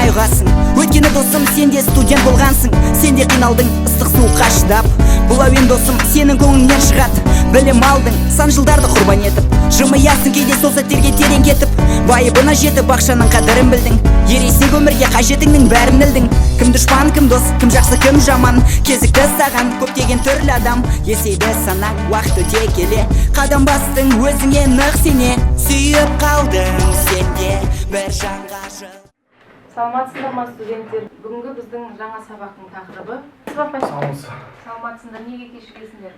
айғасың. Өткені досым, сен де студент болғансың. Сен де қиналдың ыстық суыққа шыдап. Бұл әуен досым сенің көңіліңнен шығады. Білім алдың сан жылдарды құрбан етіп, жымиясың кейде сол сәттерге терең кетіп. Байыбына жетіп ақшаның қадірін білдің. Ересек өмірге қажетіңнің бәрін ілдің. Кім дұшпан, кім дос, кім жақсы, кім жаман. Кезікті саған көптеген түрлі адам. Есейді санаң уақыт өте келе. Қадам бастың өзіңе нық сене. Сүйіп қалдың сенде бір жанға жыл. Саламатсыздар ма студенттер? Бүгінгі біздің жаңа сабақтың тақырыбы. Саламатсыздар, неге кешігесіңдер?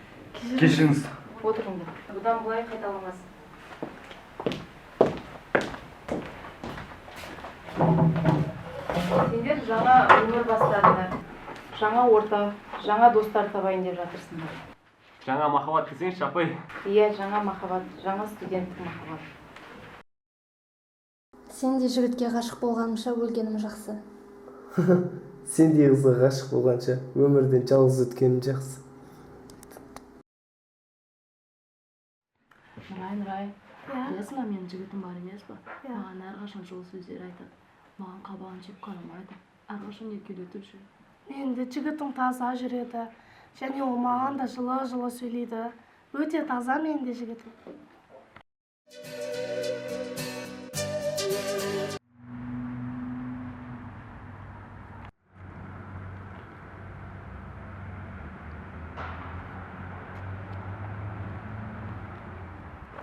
Кешіріңіз. Отырыңдар. Бұдан былай қайталамасын. Сендер жаңа өмір бастадыңдар. Жаңа орта, жаңа достар табайын деп жатырсыңдар. Жаңа махаббат десеңізші апай. Иә, жаңа махаббат, жаңа студенттік махаббат. Сен де жігітке ғашық болғанымша өлгенім жақсы. Сен де қызға ғашық болғанша өмірден жалғыз өткенім жақсы. Нұрай, білесің ба, менің жігітім бар емес па? Маған әрқашан жылы сөздер айтады. Маған қабағын жеп қарамайды. Әрқашан еркелетіп жүр. Менде жігітім таза жүреді. Және ол маған да жылы сөйлейді. Өте таза менде жігітім.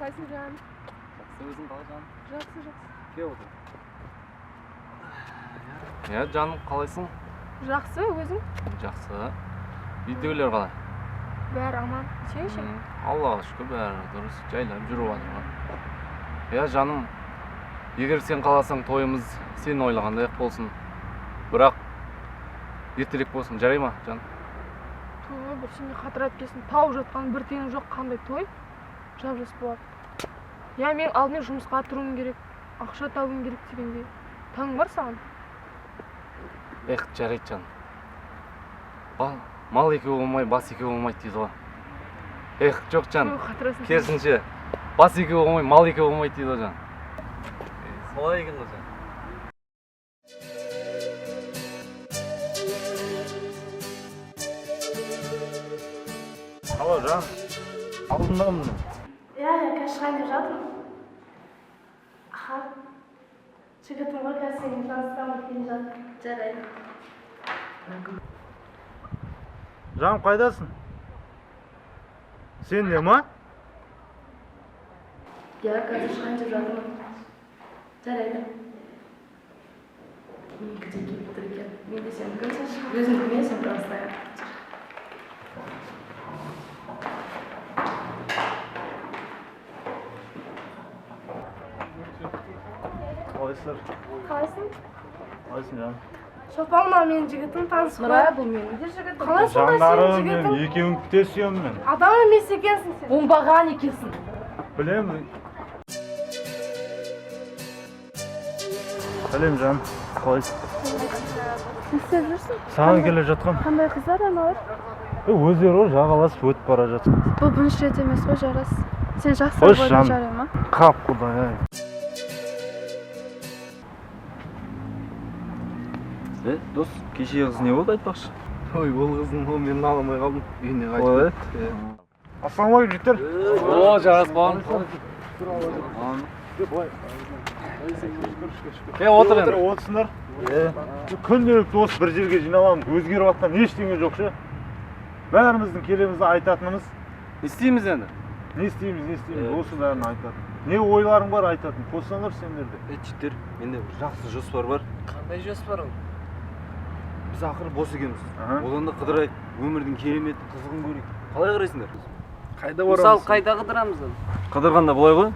Қайсың жан? Өзің қалай жаным? Жақсы. Кел отыр. Иә, жаным, қалайсың? Жақсы, өзің? Жақсы. Үйдегілер қалай? Бәрі аман. Сен ше? Аллаға шүкір, бәрі дұрыс. Жайлап жүріп жатыр. Иә, жаным, егер сен қаласаң, тойымыз сен ойлағандай болсын. Бірақ ертерек болсын, жарай ма, жаным? Той, бір сенде қатырап келсін. Тауып жатқан бір теңі жоқ, қандай той? Жап-жас болады. Я, мен алдымен жұмысқа тұруым керек, ақша табуым керек дегенде. Таңың бар саған? Жарайды, жаным. Мал екеу болмай, бас екеу болмайды дейді ғой. Жоқ, жаным. Керісінше, бас екеу болмай, мал екеу болмайды дейді ғой, жаным. Солай екен ғой, жаным. Алло, жаным. Алдында мұны? Иә, шығайын деп жатырмын. Аха. Жігітім ғой, қазір сені таныстырамын келе жатыр. Жарайды. Жаным, қайдасың? Сен де ма? Иә, қазір шығайын деп жатырмын. Жарайды. Мен күте келіп тұр екен. Мен де сені кім сен? Өзің кіммен сен таныстайын. Қалайсың? Қалайсың, жаным? Шолпанма, менің жігітім таныс қой. Нұрай, бұл менің де жігітім. Қалай сонда сенің Мен жігітім? екеуін күте сүйемін мен. Адам емес екенсің сен. Оңбаған екенсің. Білемін. Сәлем, жаным. Қалайсың? Не істеп жүрсің? Саған келе жатқан. Қандай қыздар аналар? Өздері ғой жағаласып өтіп бара жатыр. Бұл бірінші рет емес қой, жарас. Сен жақсы Қойшы, болғанын жаным. жарай ма? Қап құдай, ай. Дос, кеше қыз не болды айтпақшы? Ой, ол қыздың ол мен аламай қалдым. Үйіне қайтып. Ассалаумағалейкум, жігіттер. О, жарас болған. Отыр енді. Отырсыңдар. Күнделік дос бір жерге жиналамыз. Өзгеріп жатқан ештеңе жоқ ше. Бәріміздің келемізді айтатынымыз. Не істейміз енді? Не істейміз, осы бәрін айтатын. Не ойларың бар айтатын. Қоссаңдар сендерде. Жігіттер, менде бір жақсы жоспар бар. Қандай жоспар ол? Біз ақыры бос екенбіз. Одан да қыдырайық, өмірдің кереметін қызығын көрейік. Қалай қарайсыңдар? Қайда барамыз? Мысалы, қайда қыдырамыз? Қыдырғанда былай ғой.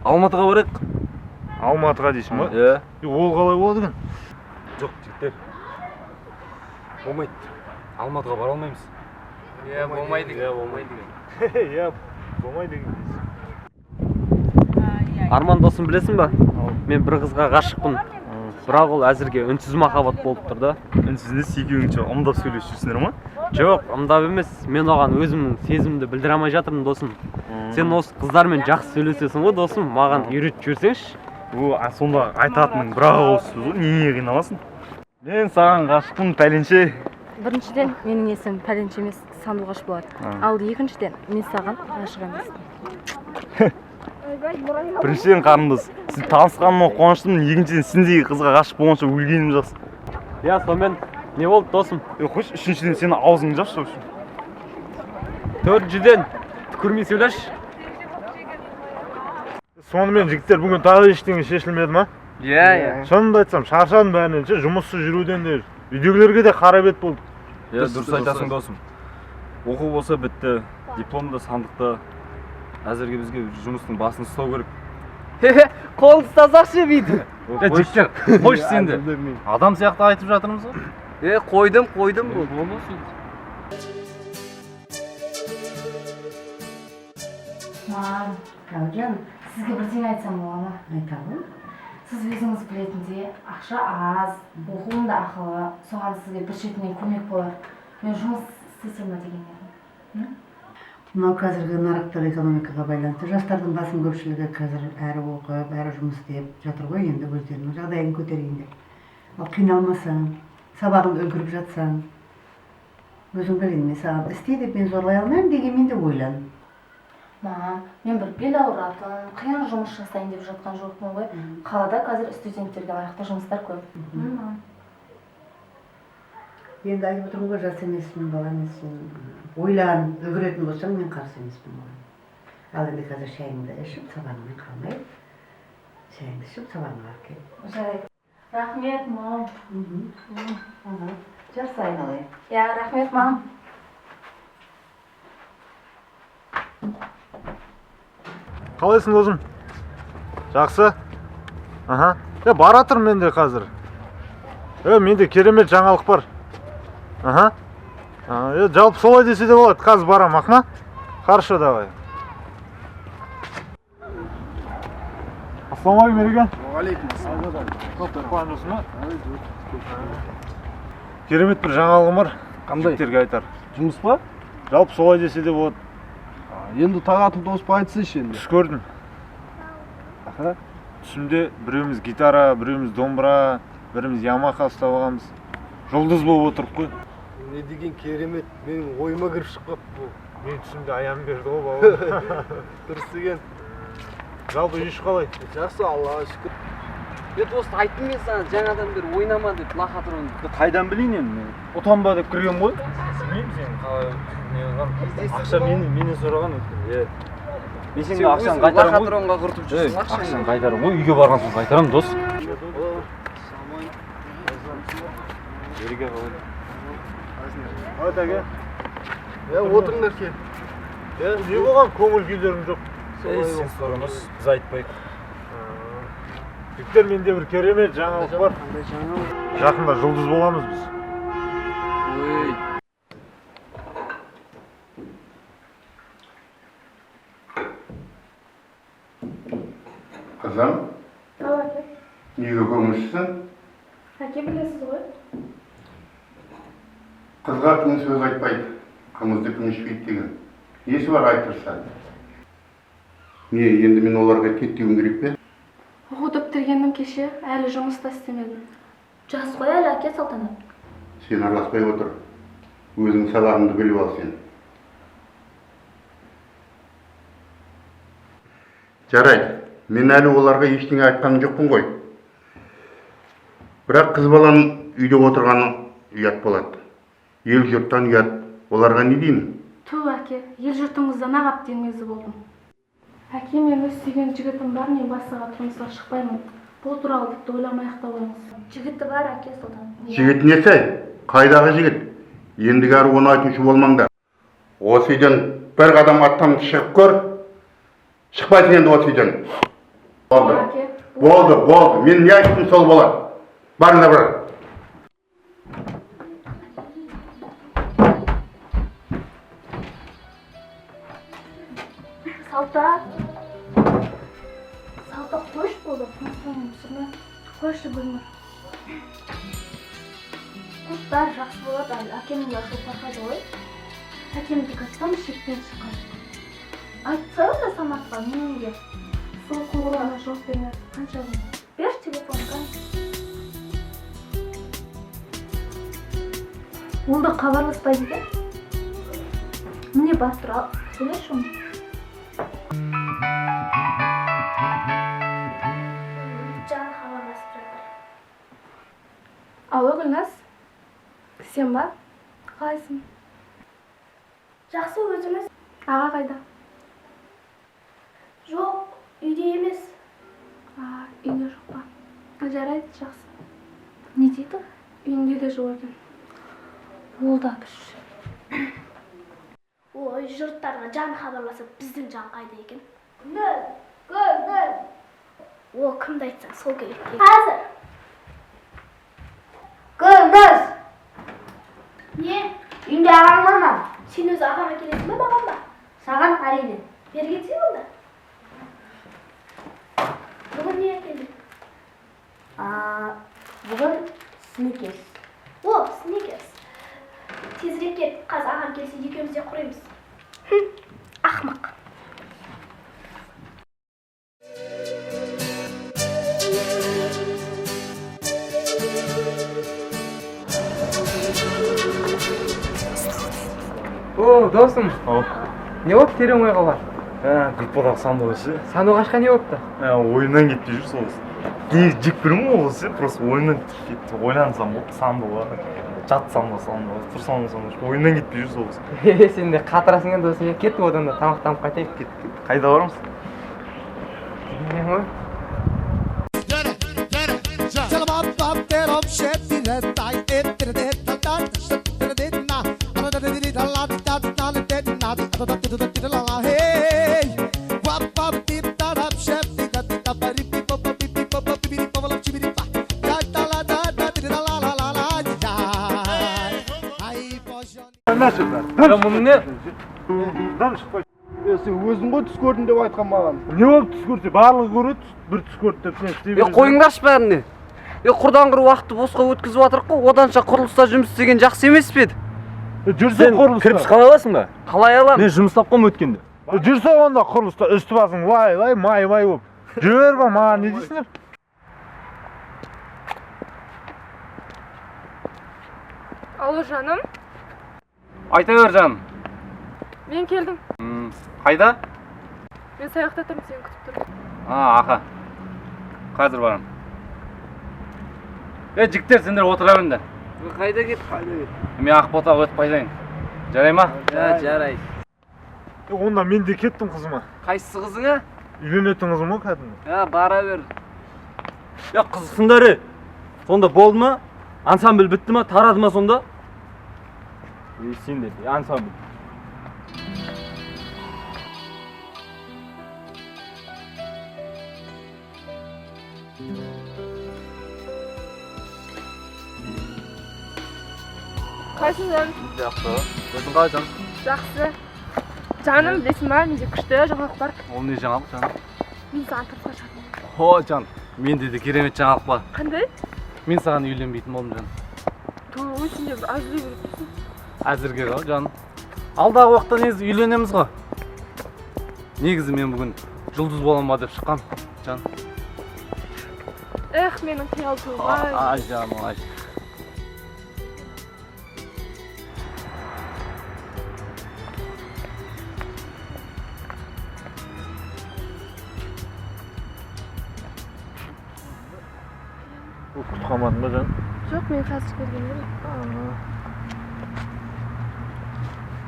Алматыға барайық. Алматыға дейсің ба? Иә. Ол қалай болады екен? Жоқ, жігіттер. Болмайды. Алматыға бара алмаймыз. Иә, болмайды екен. Иә, болмайды екен. Арман досым білесің ба? Мен бір қызға ғашықпын. Бірақ ол әзірге үнсіз махаббат болып тұр да. Үнсіз екеуіңше ымдап сөйлесіп жүрсіңдер ма? Жоқ, ымдап емес. Мен оған өзімнің сезімімді білдіре алмай жатырмын, досым. Сен осы қыздармен жақсы сөйлесесің ғой, досым. Маған үйретіп жіберсеңші. Сонда айтатының браво болсын ғой, неге қиналасың? Мен саған ғашықпын, пәленше. Біріншіден, менің есімім пәленше емес, сандуғаш болады. Ал екіншіден, мен саған ғашық емеспін. Біріншіден қарындас, сіз танысқаныма қуаныштымын, екіншіден сендегі қызға ғашық болғанша өлгенім жақсы. Я, сонымен не болды досым? Қойшы, үшіншіден сені аузыңды жапшы. Төртіншіден түкірмей сөйлеш. Сонымен жігіттер, бүгін тағы ештеңе шешілмеді ма? Иә. Шынымды айтсам, шаршадым бәрінен, жұмыссыз жүруден де, үйдегілерге де қара бет болды. Дұрыс айтасың досым. Оқу болса бітті, дипломда сандықта. Әзірге бізге жұмыстың басын ұстау керек. Қолды ұстасақшы бейді. Жігіттер, қойшы сенді. Адам сияқты айтып жатырмыз ғой. Қойдым бұл. Мам, Галген, сізге бірдеңе айтсам бола ма? Айтамын. Сіз өзіңіз білетіндей, ақша аз, оқуым да ақылы, соған сізге бір шетінен көмек болар. Мен жұмыс істесем ба деген едім. Мынау қазіргі нарықтық экономикаға байланысты жастардың басым көпшілігі қазір әрі оқып, әрі жұмыс істеп жатыр ғой, енді өздерінің жағдайын көтерейін деп. Ал қиналмасаң, сабағын үлгеріп жатсаң, өзің білдің, мен саған істе деп мен зорлай алмаймын дегенмен де ойлан. Мам, мен бір бел ауыратын, қиын жұмыс жасайын деп жатқан жоқпын ғой. Қалада қазір студенттерге лайықты жұмыстар көп. Енді айтып отырмын ғой, жас емеспін, бала емеспін. Ойлан, үлгеретін болсаң, мен қарсы емеспін оған. Ал енді қазір шайыңды ішіп, сабағыңмен қалмай, шайыңды ішіп, сабағыңа алып кел. Жарайды. Рахмет, мам. Жақсы айналайын. Я, рахмет, мам. Қалайсың досым? Жақсы? Бара тұрмын мен де қазір. Менде керемет жаңалық бар. Жалпы солай десе де болады, қазір барам, ақма? Хорошо, давай. Ассалаумағалейкум, Мереке. Уағалейкум. Керемет бір жаңалығым бар. Қандай? Жігіттерге айтар. Жұмыс па? Жалпы солай десе де болады. Енді тағатын дос па айтсайшы енді. Түс көрдім. Түсімде біреуміз гитара, біреуміз домбыра, біріміз Ямаха ұстап алғанбыз. Жұлдыз болып отырып қой. Не деген керемет, менің ойыма кіріп шықпап бұл. Мен түсімде аян берді ғой бауыр. Дұрыс деген. Жалпы үй қалай? Жақсы, Аллаға шүкір. Дост, айттым мен саған жаңадан бері ойнама деп лақа тұрғын. Қайдан білейін енді? Ұтанба деп кірген ғой. Білмеймін сен қалай не қылған. Ақша менен сұраған өткен. Мен сенге ақшаны қайтарам ғой. Лақатронға құртып жүрсің ақшаны. Ақшаны қайтарам ғой, үйге барған соң қайтарам, дос. Береке қалай? От әке. Отырыңдар ке. Не болған көңіл күйлерім жоқ. Сен сұрыңыз, біз айтпайық. Жігіттер, менде бір керемет жаңалық бар. Жақында жұлдыз боламыз біз. Қызым, Ал әке. неге көңілсізсің? Әке білесіз ғой. Қызға кім сөз айтпайды, қымызды кім ішпейді деген. Несі бар айтырса? Не, енді мен оларға кеттеуім керек пе? Оқуды бітіргенмін кеше, әлі жұмыста істемедім. Жас қой әлі әке Салтанат. Сен араласпай отыр. Өзің сабағыңды біліп ал сен. Жарайды, мен әлі оларға ештеңе айтқан жоқпын ғой. Бірақ қыз баланың үйде отырғаны ұят болады. Ел жұрттан ұят, оларға не деймін? Ту әке, ел жұртыңыздан ағап демезі болдым. Әке, мен өз сүйген жігітім бар, мен басқаға тұрмысқа шықпаймын. Бұл туралы тіпті ойламай-ақ та қойыңыз. Жігіті бар әке Салтанат. Жігіт несі? Қайдағы жігіт? Ендігі әрі оны айтушы болмаңдар. Осы үйден бір қадам аттан шығып көр. Шықпайсың енді осы үйден. Болды. Мен не айттым сол болады. Барыңдар бір. Салта қош болды. Қойшы Гүлнұр. Бәрі жақсы болады, әкемнің де ақыл тарқады ғой. Әкемді айтсам шектен шыққан. Айтса да Саматқа, менге. сол қоңырауға жауап беріңіз. Қанша күн? Берші телефонға. Ол да хабарласпайды екен. Міне бас тұра, сөйлеші оны. Жан хабарласып жатыр. Алло, Гүлназ. Сен ба? Қалайсың? Жақсы, өзіңіз? Аға қайда? Жоқ, үйде емес. Үйде жоқ па? Жарайды, жақсы. Не дейді? Үйінде де жоқ екен. Ол да бір. Ой, жұрттарға жан хабарласып, біздің жан қайда екен? Гүлназ! О, кімді айтсаң, сол керек. Қазір! Гүлназ! Не? Үйінде ағаң бар ма? Сен өзі ағама келесің ба, маған ба? Саған әрине. Бері кетсең онда. Бүгін не әкелдің? Бүгін сникерс. О, сникерс. Тезірек кет, қазір ағам келсе екеуміз де құрамыз. Ақмақ. О, досым. Не болып терең ойға бар? Группадағы сандуғаш ше. Сандуғашқа не болыпты? Ойыннан кетпей жүр сол. Не жек көремін ғой ол ше, просто ойыннан кетті. Ойлансам болды сандуға. Жатсам да сандуға, тұрсам да сандуға. Ойыннан кетпей жүр сол. Сен де қатырасың енді досым. Кеттік одан да тамақтанып қайтайық. Кеттік. Қайда барамыз? Мен ғой. Мұның не? Сен өзің ғой түс көрдің деп айтқан маған. Не болып түс көрсе? Барлығы көреді, бір түс көрді деп сен істей бересің. Қойыңдаршы бәріне. Құрдан құр уақытты босқа өткізіп жатырық қой. Оданша құрылыста жұмыс істеген жақсы емес пе еді? Жүрсең құрылыста. Кірпіш қалай аласың ба? Қалай аламын? Мен жұмыс тапқам өткенде. Жүрсе онда құрылыста үсті басың лай, май болып. Жүр ба, маған не дейсіңдер? Алло, жаным. Айта бер жаным. Мен келдім. Қайда? Мен саяқта тұрмын, сені күтіп тұрмын. Аха. Қазір барам. Жігіттер, сендер отыра беріңдер. Қайда кет? Мен Ақботаға өтіп қайтайын. Жарай ма? Жарай. Онда мен де кеттім қызыма. Қайсысы қызыңа? Үйленетін қызым ғой кәдімгі. Бара бер. Қызықсыңдар. Сонда болды ма? Ансамбль бітті ма? Тарады ма сонда? Сендер, ансамбль. Қайсың? Жақсы. Өзің қалай жаным? Жақсы. Жаным, білесің ба, менде күшті жаңалық бар. Ол не жаңалық жаным? Мен саған тұрып қашатым. О, жан, менде де керемет жаңалық бар. Қандай? Мен саған үйленбейтін болдым жаным. Той, сен де бір әзілей бересің. Әзірге ғой жаным. Алдағы уақытта негізі үйленеміз ғой. Негізі мен бүгін жұлдыз боламын ба деп шыққам, жан. Эх, менің қиял туым, ай. Ай, жаным, ай. Күтіп қалмадың ба жаным? Жоқ, мен қазір келгенмін.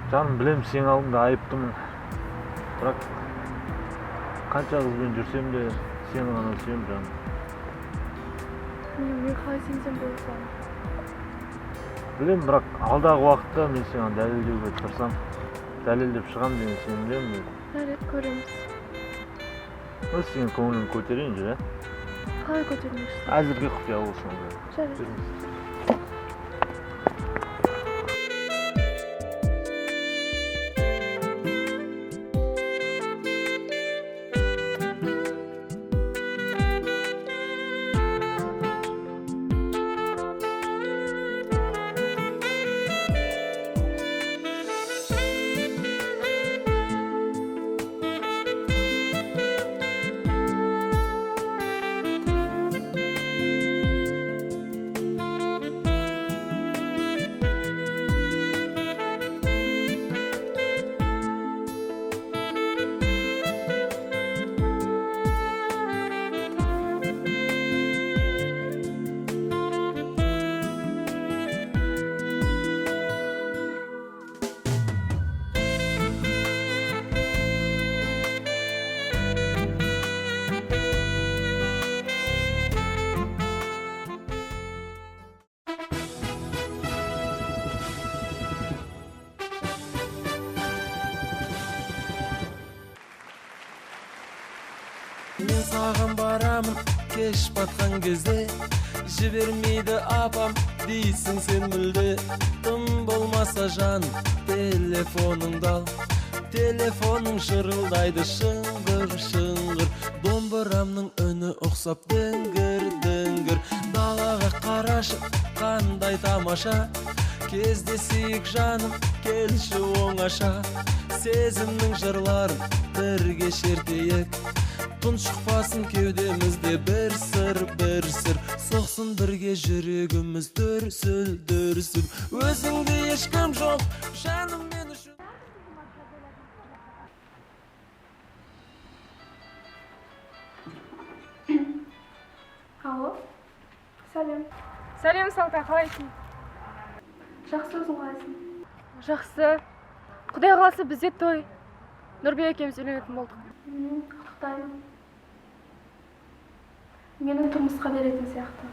Жаным, білем, сен алдында айыптымын. Бірақ қанша қызбен жүрсем де сені ғана сүйем жаным. Мен қалай сенсем болсам. Білем, бірақ алдағы уақытта мен саған дәлелдеуге тырысам. Дәлелдеп шығам деген сенімдемін. Жарайды, көреміз. Сенің көңілін көтерейін жүр, ә? Қалай көтермекшісің? Әзірге құпия болсын. Жарайды. мен саған барамын кеш батқан кезде, жібермейді апам дейсің сен мүлде. Тым болмаса жаным телефоныңды ал, телефоның шырылдайды шыңғыр шыңғыр, домбырамның үні ұқсап діңгір діңгір. Далаға қарашы қандай тамаша, кездесейік жаным келші оңаша, сезімнің жырларын бірге шертейік, тұншықпасын кеудемізде бір сыр соқсын бірге жүрегіміз дүрсіл дүрсіл. Өзіңде ешкім жоқ жаным мен үшін. Алло, сәлем. Сәлем Салтай, қалайсың? Жақсы, өзің қалайсың? Жақсы. Құдай қаласа бізде той. Нұрбек екеуміз үйленетін болдық. Құттықтаймын. Менің тұрмысқа беретін сияқты.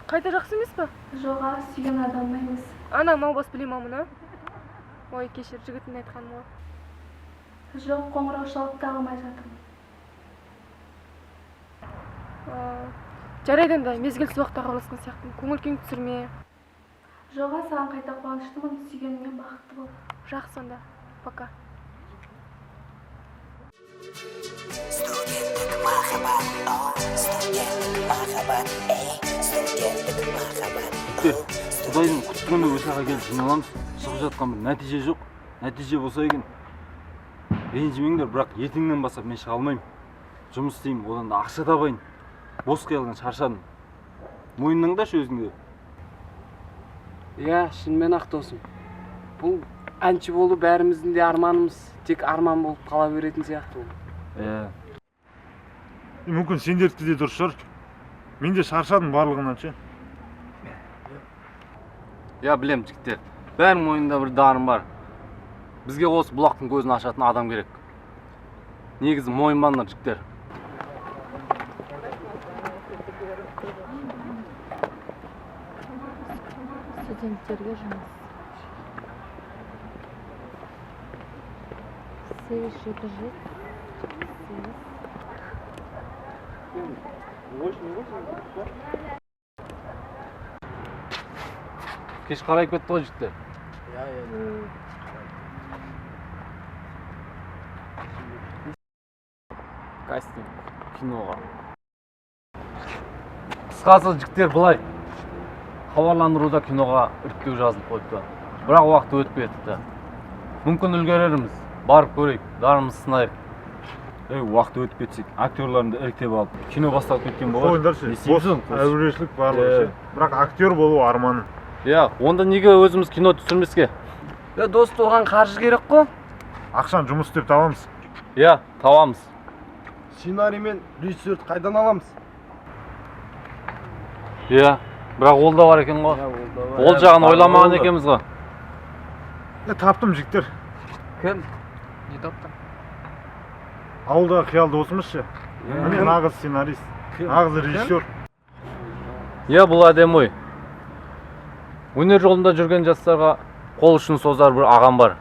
Қайта жақсы емес па? Жоға, сүйген адамы емес. Ана маубас білем мұны. Ой, кешір, жігітін айтқаным ғой. Жоқ, қоңырау шалып тағылмай жатырмын. Жарайды онда, мезгілсіз уақытта хабарласқан сияқтымын. Көңіл күйіңді түсірме. Жоға, саған қайта қуаныштымын, сүйгеніңе бақытты бол. Жақсы онда. Пока. Студенттік махаббат, студенттік махаббат, студенттік махаббат. Құдайдың күткені осыға келіп жиналамыз. Шығып жатқан бір нәтиже жоқ. Нәтиже болса екен, ренжімеңдер, бірақ ертеңнен бастап мен шыға алмаймын. Жұмыс істеймін, одан да ақша табайын. Бос қиялдан шаршадым. Мойныңдашы өзіңде. Иә, шынымен ақ досым. Бұл әнші болу бәріміздің де арманымыз. Тек арман болып қала беретін сияқты ол. Мүмкін сендердікі де дұрыс шығар. Мен де шаршадым барлығынан ше. Я білем жігіттер, бәрінің мойнында бір дарын бар. Бізге осы бұлақтың көзін ашатын адам керек. Негізі мойынбаңдар жігіттер. Студенттерге жұмыс. 8-7. Кеш қарайып кетті ғой жігіттер. Кастинг, киноға. Қысқасы жігіттер былай. Хабарландыруда киноға іріктеу жазылып қойыпты. Бірақ уақыт өтіп кетті. Мүмкін үлгерерміз. Барып көрейік, дарымыз сынайық. Уақыт өтіп кетсек, актерларымды іріктеп алып, кино басталып кеткен болар. Қойындаршы, бос әурешілік барлығы. Бірақ актер болу арманы. Онда неге өзіміз кино түсірмеске? Дост оған қаржы керек қой. Ақшан жұмыс істеп табамыз. Табамыз. Сценарий мен режиссерді қайдан аламыз? Бірақ ол да бар екен ғой. Ол жағын ойламаған екенбіз ғой. Таптым жігіттер. Кім? Не таптың? Ауылдағы қиял досымыз ше. Нағыз сценарист, нағыз режиссер. Бұл әдем ой. Өнер жолында жүрген жастарға қол ұшын созар бір ағам бар.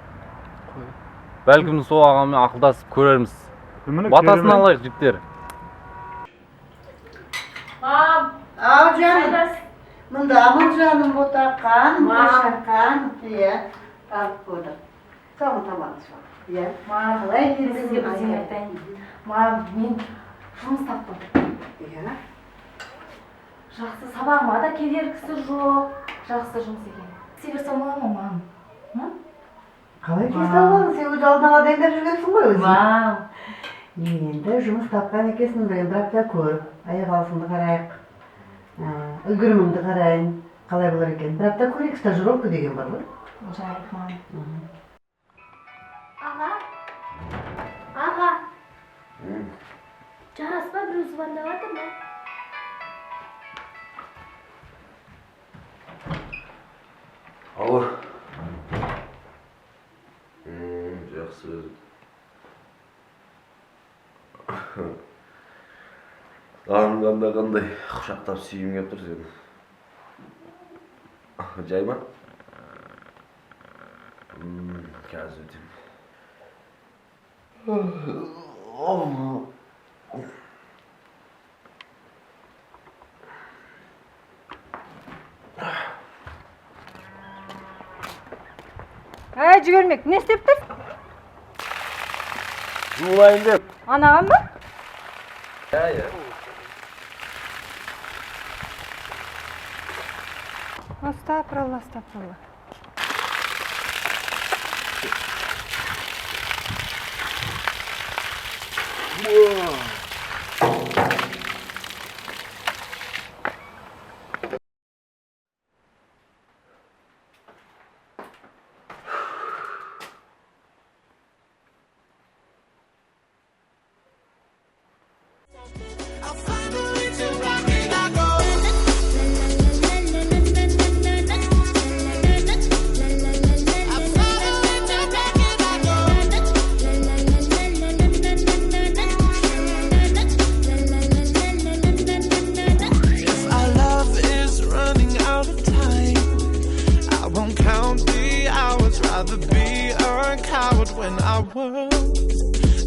Бәлкім сол ағаммен ақылдасып көрерміз. Батасын алайық жігіттер. Ау жаным, мұндамын жаным ботаққан, машаққан, алып қойдық. Сау тамағыз бар. Қалай Сізге бірдеңе айтайын. Мен жұмыс таптым. Жақсы, сабағыма да кедергісі жоқ. Жақсы жұмыс екен. Істей берсем бола ма, мам? Қалай кесті болдың? Сен өз алдыңа дайындап жүргенсің ғой өзің? Енді жұмыс тапқан екесін бір апта көріп, аяқ алысыңды қарайық, үлгеріміңді қарайын, қалай болар екен. Бір апта көрейік, стажировка деген бар ғой? Жайық, мам. Аға, жараспа біреу звондап жатыр ма? Алло. Жақсы. Аңғанда қандай құшақтап сүйім кеп тұр сені. Жай ма? Қазір өтем. Жібермек, не істеп тұр? Жуылайын деп. Анаған ба? Иә. Астапыралла, астапыралла. When our worlds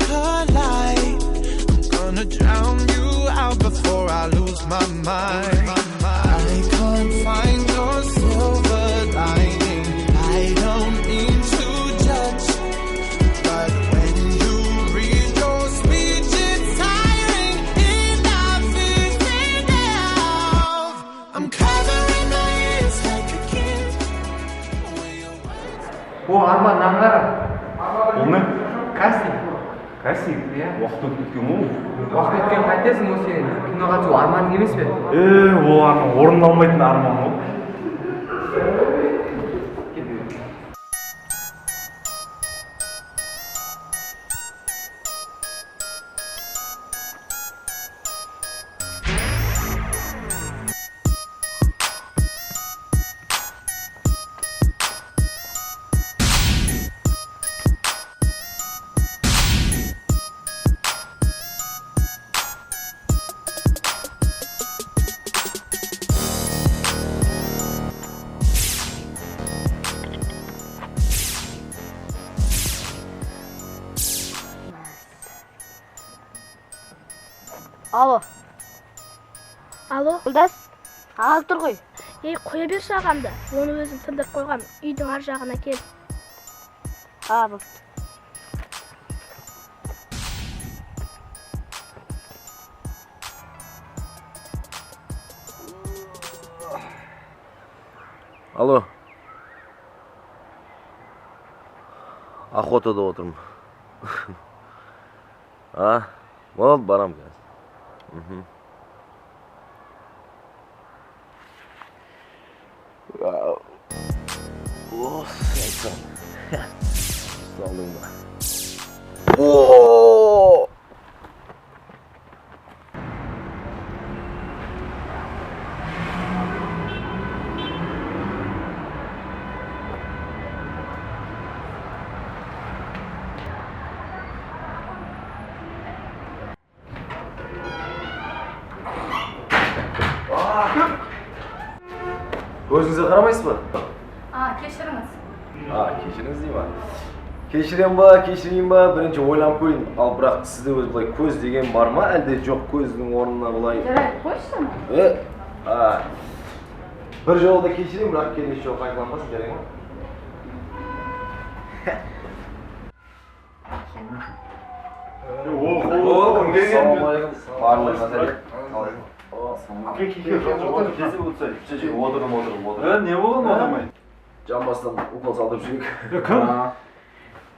collide, I'm gonna drown you out before I lose my mind. I can't find your silver lining. I don't mean to judge, but when you read your speech, it's tiring. Enough is enough. I'm covering my ears like a kid. Арман, наңғара. Ол не? Кастинг. Кастинг? Иә. Уақыт өтіп кеткен ғой. Уақыт өткен қайтесің ол сенің киноға түсу арманың емес пе? Ол арман орындалмайтын арман ғой. Алло. Алло. Жолдас. Алып тұр ғой. Қоя берші ағамды. Оны өзім тындырып қойғам. Үйдің ар жағына кел. Болды. Алло. Охотада отырмын. Болды, барам қазір. Салдың ба? Көзіңізге қарамайсыз ба? Кешіріңіз. Кешіріңіз дей ма? Кешірейін ба, бірінші ойланып көрейін. Ал бірақ сізде өз бұлай көз деген бар ма, әлде жоқ көздің орнына бұлай? Жарайды, қойшы сана. Бір жолда кешірейін, бірақ келесі жол қайталанбасын, жарай ма? Кім келген? Барлығына сәлем. Отырым. Не болған отырмай? Жамбастан укол салдырып жүрек. Кім?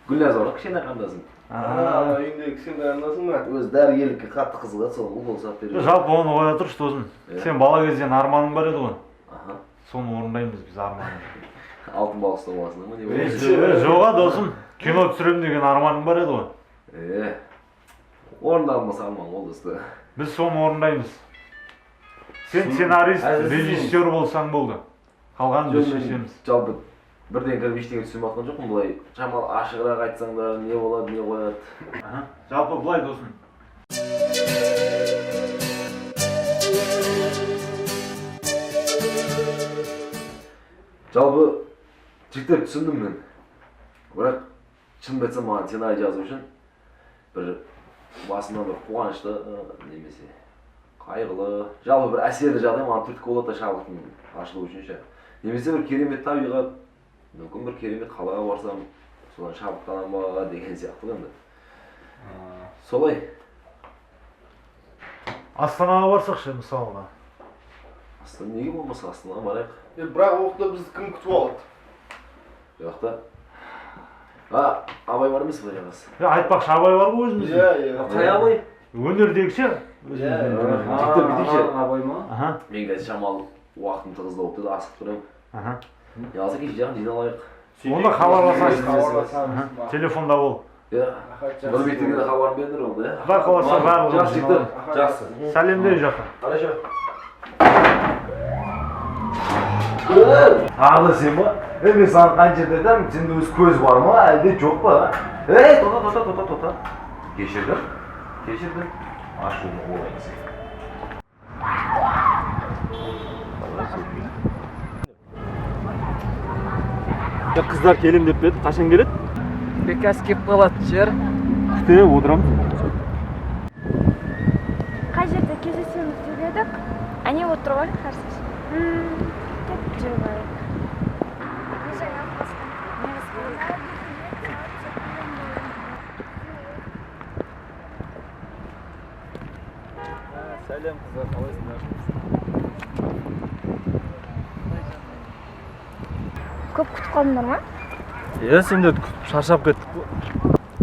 Гүлназ бар, кішкене қандасың. Үйінде кішкене қандасың ба? Өзі дәрігерлікке қатты қызығады, сол укол салып беріп. Жалпы оны ойла тұршы досым. Сен бала кезден арманың бар еді ғой. Соны орындаймыз біз арманын. Алтын балық ұстап аласың ба? Жоға досым, кино түсірем деген арманың бар еді ғой. Орындалмаса арман ол істі. Біз соны орындаймыз. Сен сценарист, режиссер болсаң болды. Қалғанын біз шешеміз. Жалпы бірден кіріп ештеңе түсініп жатқан жоқпын, бұлай шамалы ашығырақ айтсаңдар не болады, не қояды. Жалпы бұлай досым. Жалпы жігіттер түсіндім мен. Бірақ шынымды айтсам маған сценарий жазу үшін бір басымнан бір қуанышты немесе қайғылы, жалпы бір әсерлі жағдай маған түрткі болады шабыттың ашылу үшін ше. Немесе бір керемет табиғат, мүмкін бір керемет қалаға барсам содан шабыттанам ба деген сияқты енді. Солай. Астанаға барсақшы мысалға. Астана неге болмаса Астанаға барайық. Бірақ оқта бізді кім күтіп алады? Жоқта. Абай бар емес пе жаңасы? Айтпақшы Абай бар ғой өзімізде. Қай Абай? Өнердегі ше. Жіктер бітейікші. Абай ма? Мен қазір шамалы уақытым тығыз болып тұр, асып тұрамын. Не алса кеше жағын жиналайық. Онда хабарласайық. Телефонда бол. Бір бетіңе де хабарын бердір онда. Құдай қаласа барлығын жиналайық. Жақсы. Сәлемдер жаққа. Хорошо. Ағылы сен ба? Мен саған қанша жерде айтамын, сенде өз көз бар ма, әлде жоқ па? Тота. Кешірдім. Ашуымы олайын сен. Қыздар келем деп беді, қашан келеді? Бекас кеп қалатын шығар. Күтіп отырамыз. Қай жерде кездесеміз деп едік? Әне отыр ғой, қарсыз. Деп жүрмайық. Сәлем қыздар, қалайсыңдар? Көп күтіп қалдыңдар ма? Сендерді күтіп шаршап кеттік қой.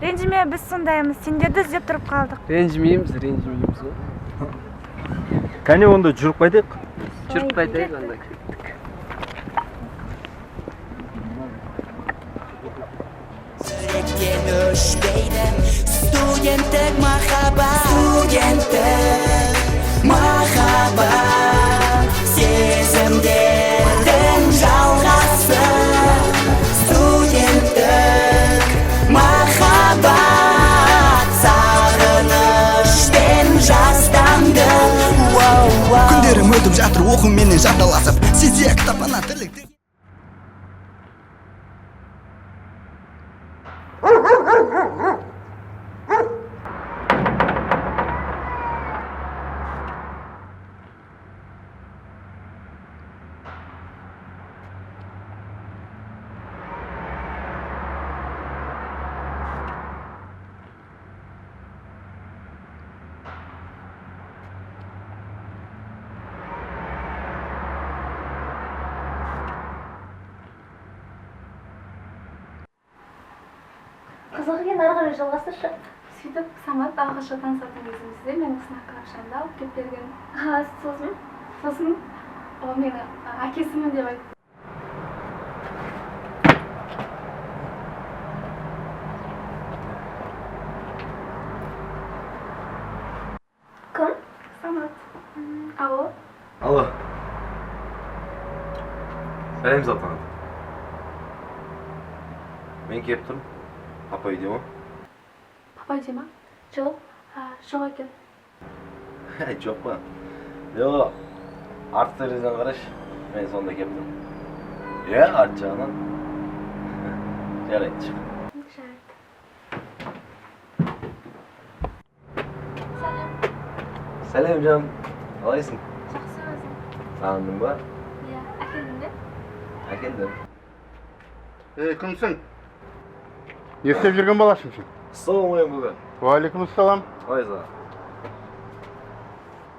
Ренжіме, біз сондаймыз. Сендерді іздеп тұрып қалдық. Ренжімейміз ғой. Кәне онда жүріп қайтайық. Жүріп қайтайық онда. Sürekli öşbeyde Studentek mahabat Sezimlerden жалғасы Studentek mahabat Sağınışten жастанды Күндерім өтіп жатыр оқуменен жанталасып Сезе кітапхана тірлікті Қызығы екен ары қарай жалғастыршы. Сөйтіп, Самат алғашқы танысатын кезімізде мені сынаққа ақшамды алып келіп берген. Сосын? Сосын ол мені әкесімін деп айтты. Кім? Самат. Алло. Алло. Сәлем Салтанат. Мен келіп тұрмын. Папа үйде ма? Папа үйде ма? Жоқ. Жоқ екен. Жоқ па? Жоқ. Арт терезеден қарашы. Мен сонда келіп тұрмын. Арт жағынан. Жарайды, шық. Жарайды. Сәлем жан. Қалайсың? Жақсы өзің. Сағындың ба? Иә, әкелдің бе? Әкелдім. Кімсің? Не істеп жүрген баласың сен? Ассалаумағалейкум бүгін. Уағалейкумассалам. Қалай саған?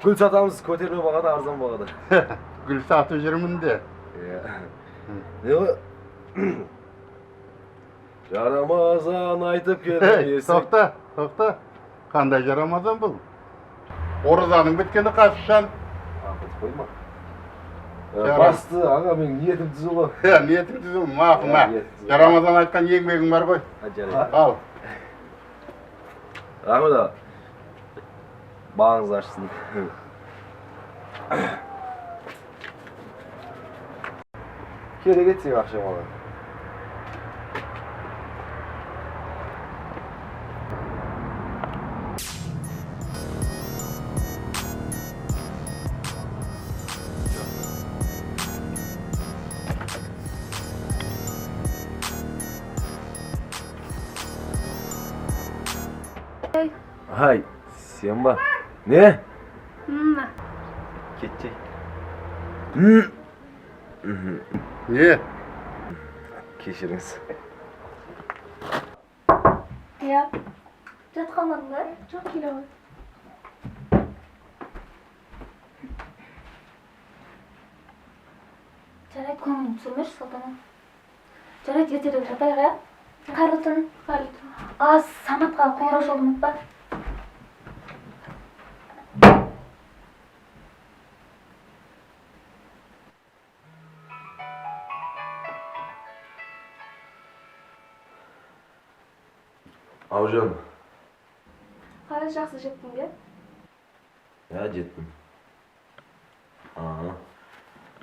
Гүл сатамыз, көтерме бағада, арзан бағада. Гүл сатып жүрмін де. Не ғой? Жарамазан айтып келдің есік. Тоқта. Қандай жарамазан бұл? Оразаның біткені қашышан. Бітіп қойма. Басты, аға, мен ниетім түзу ғой. Ниетім түзу, мақым. Жарамазан айтқан еңбегің бар ғой. Ал. Рахмет аға. Бағыңыз ашсын. Керек етсең ақша маған. Ай, сен ба? Не? Кетші. Не? кешіріңіз. Иә, жатқанмадың ба? Жоқ, келе ғой. Жарайды, көңілін түсірмеші, Салтанат. Жарайды, ертелеп жатайық, иә? Қайырлы түн. Қайырлы түн. Саматқа қоңырау шалды ұмытпа. Аужан. Қалай жақсы жеттің бе? Ja, жеттім.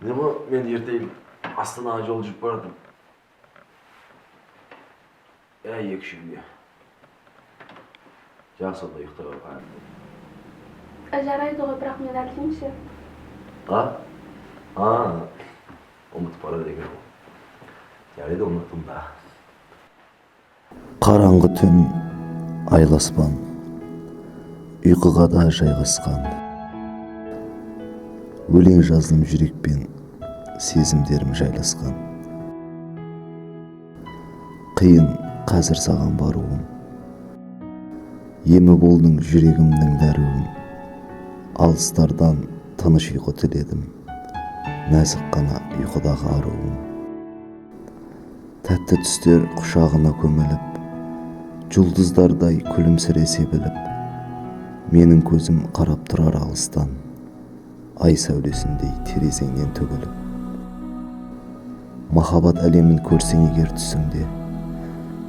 Не бұл, мен ертең Астанаға жол жүріп бардым. Екі күнге. Жақсы онда ұйықтауға қайырдым. Жарайды ғой, бірақ мен әлдеймше. Ұмытып барады екен. Жарайды, ұмытым да. Қараңғы түн, айласпан, ұйқыға да жайғасқан. Өлең жаздым жүрекпен, сезімдерім жайласқан. Қиын қазір саған баруым, емі болдың жүрегімнің дәруін. Алыстардан тыныш ұйқы тіледім, нәзік қана ұйқыдағы аруым. Тәтті түстер құшағына көміліп, жұлдыздардай күлімсіресе біліп, менің көзім қарап тұрар алыстан, ай сәулесіндей терезеңнен төгіліп. Махаббат әлемін көрсең егер түсіңде,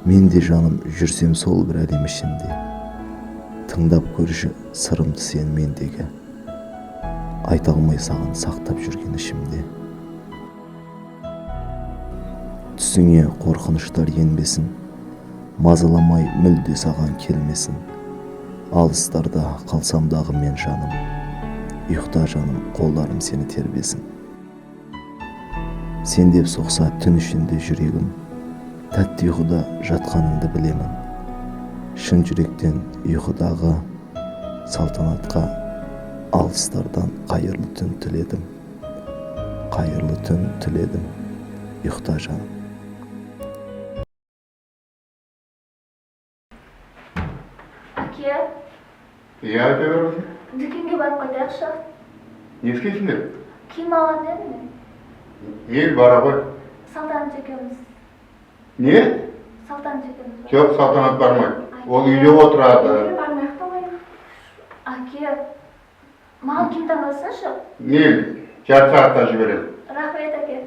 мен де жаным жүрсем сол бір әлем ішінде. Тыңдап көрші сырымды сен мендегі, айта алмай саған сақтап жүрген ішімде. Түсіңе қорқыныштар енбесін, мазаламай мүлде саған келмесін. Алыстарда қалсамдағы мен жаным, ұйықта жаным, қолдарым сені тербесін. Сен деп соқса түн ішінде жүрегім, тәтті ұйқыда жатқаныңды білемін. Шын жүректен ұйқыдағы салтанатқа алыстардан қайырлы түн тіледім. Қайырлы түн тіледім, ұйықта жаным. Әке, Иә, айта беріңіз. дүкенге барып қайтайықшы. Не істейсіңдер? Киім алған дедім мен. Ел бара ғой. Салтанат екеуміз. Не? Салтанат екеуміз. Жоқ, Салтанат бармайды. Ол үйде отырады. Бармайық та ғой. Әке, маған киім таңдасыншы. Мейл, жарты сағатта жіберем. Рахмет, әке.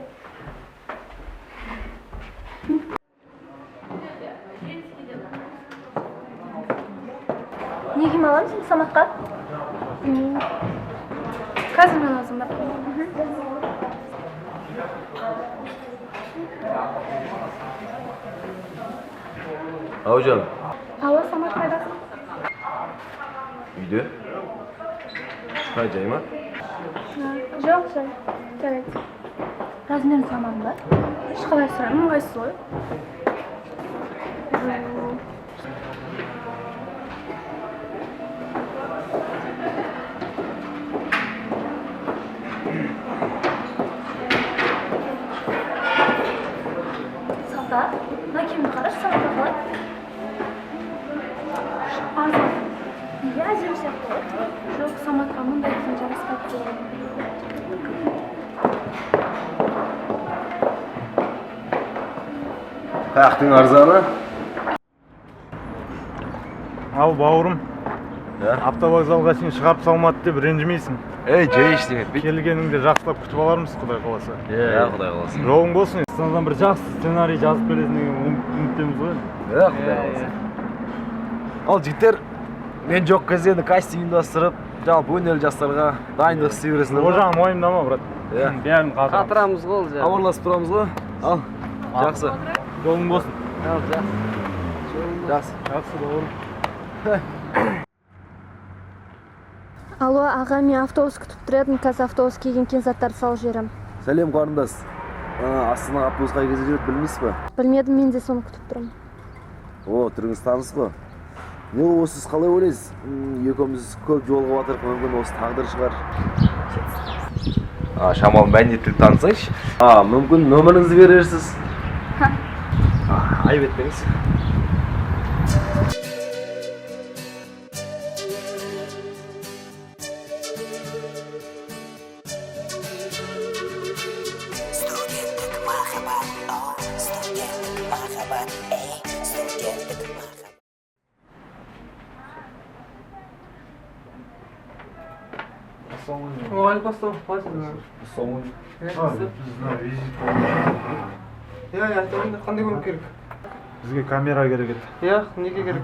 Не киім аламын сен Саматқа? Қазір мен өзім бар. Аужан. Алло, Самат қайдасың? Үйде? Қай жай ма? Жоқ, жай. Жарайды. Размерін сұрамадың ба? Ешқалай сұрамын, ыңғайсыз ғой. Салта, мына киімді қарашы, Саматқа қалай? Арзан. Неге әдемі сияқты ғой? Жоқ, Саматқа мұндай киім жараспайды ғой. Қаяқтың арзаны? Ал бауырым, автовокзалға сен шығарып салмады деп ренжімейсің. Жай ештеңе етпейді. Келгеніңде жақсылап күтіп алармыз, Құдай қаласа. Құдай қаласа. Жолың болсын. Астанадан бір жақсы сценарий жазып бересің деген үміттеміз ғой. Құдай қаласа. Ал жігіттер, мен жоқ кезде кастинг ұйымдастырып, жалпы өнерлі жастарға дайындық істей бересіңдер. О жағын уайымдама, брат. Бәрін қатырамыз ғой. Хабарласып тұрамыз ғой. Ал, жақсы. Жолың болсын. Жақсы. Жақсы, бауырым. Алло, аға, мен автобус күтіп тұр едім, қазір автобус келген кейін заттарды салып жіберем. Сәлем қарындас. Астанаға автобус қай кезде жүреді білмейсіз ба? Білмедім, мен де соны күтіп тұрмын. О, түріңіз таныс ба? Не ол сіз қалай ойлайсыз? Екеуміз көп жолға батырып, мүмкін осы тағдыр шығар. Шамал мәнеттілік танысайшы. Мүмкін нөміріңізді берерсіз. Ayıp etmеңіз. Студенттік махаббат, студенттік махаббат, студенттік махаббат. Валикум ассалам. Айтамын, қандай көмек керек? Бізге камера керек еді. Иә, неге керек?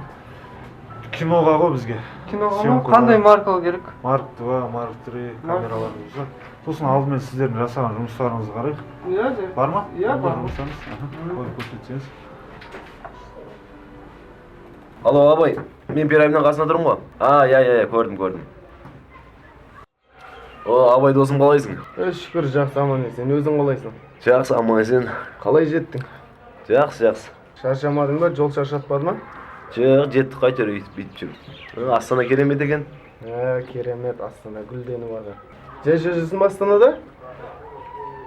Киноға ғой бізге. Киноға ма? Қандай маркалы керек? Марк 2, Марк 3 камераларымыз бар. Сосын алдымен сіздердің жасаған жұмыстарыңызды қарайық. Иә, Бар ма? Иә, бар. Қойып көрсетсеңіз. Алло, абай, мен пирамиданың қасында тұрмын ғой. Иә, көрдім. О, абай досым, қалайсың? Шүкір, жақсы, аман есен. Өзің қалайсың? Жақсы, аман есен. Қалай жеттің? Жақсы. Шаршамадың ба? Жол шаршатпады ма? Жоқ, жеттік қайтер бүйтіп жүріп. Астана керемет екен. Керемет, Астана гүлденіп ады. Жүрсің ба Астанада?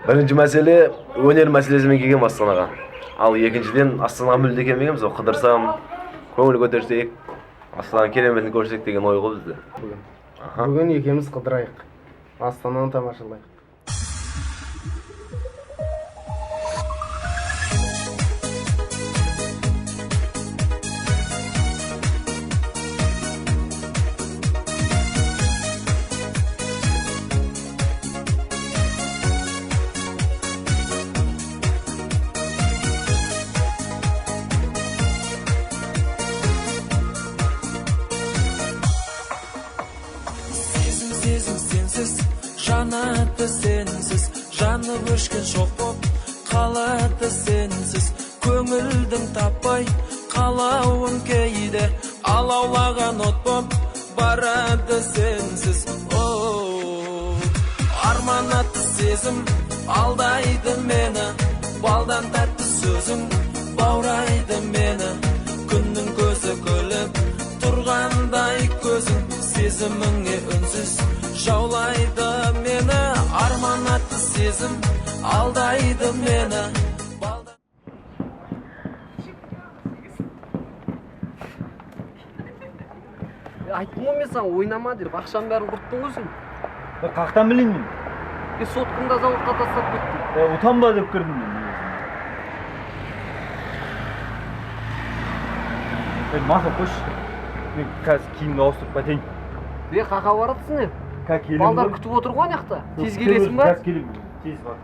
Бірінші мәселе өнер мәселесімен келгем Астанаға. Ал екіншіден Астанаға мүлде келмегенбіз, қыдырсам, көңіл көтерсек, Астананың кереметін көрсек деген ой ғой бізде. Бүгін екеуміз қыдырайық. Астананы тамашалайық. Сезім сенсіз, жанады сенсіз, жанып өшкен шоқ боп қалады сенсіз. Көңілдің таппай қалауын кейде, алаулаған от боп барады сенсіз. Арман атты сезім алдайды мені, балдан тәтті сөзің баурайды мені. Күннің көзі күліп тұрғандай көзің, сезіміңе үнсіз жаулайды мені. Арман атты сезім алдайды мені. Айттым ғой мен саған ойнама деп, ақшаның бәрін құрттың ғой сен. Қақтан білейін мен? Соткында зауытқа тастап кеттің. Ұтанба деп кірдім мен. Мақыл қойшы. Мен қазір киімді ауыстырып кетейін. Қақа баратсың не? Балдар күтіп отыр ғой аяқта. Тез келесің ба? Тез келемін. Тез бар.